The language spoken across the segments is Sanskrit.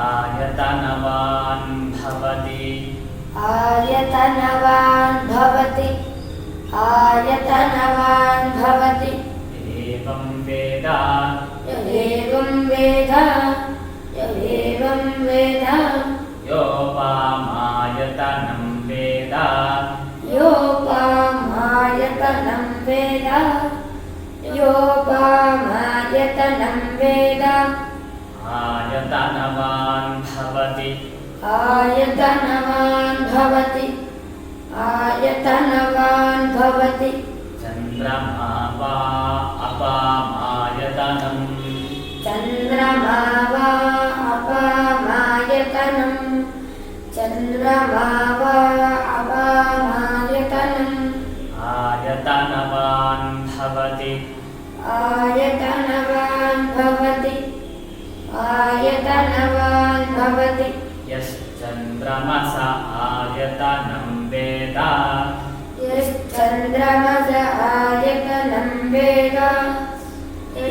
आयतनवान् भवति आयतनवान् भवति आयतनवान् भवति एवं वेद एवं वेद एवं वेद योपामायतनं वेद योपामायतनं वेद योपामायतनं वेद आयतनवान् भवति आयतनवान् भवति आयतनवान् भवति चन्द्रमा वा अपामायतनं चन्द्रमा वा अपामायतनं चन्द्रमा वा अपामायतनं आयतनवान् भवति आयतनवान् भवति आयतनवान् भवति यश्चन्द्रमस आयतनं वेद यश्चन्द्रमस आयतनं वेद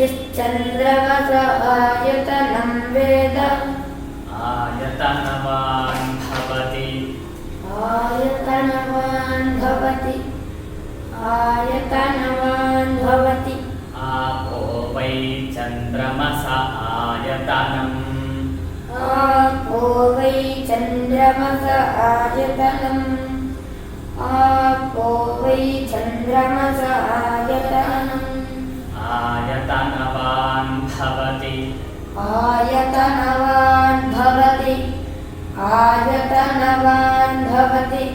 यश्चन्द्रमस आयतनं वेद आयतनवान् भवति आयतनवान् भवति आयतनवान् भवति आपो वै चन्द्रमस आयतनम् आपो वै चन्द्रमस आयतनम् आपो वै चन्द्रमस आयतनम् आयतनवान् भवति आयतनवान् भवति आयतनवान् भवति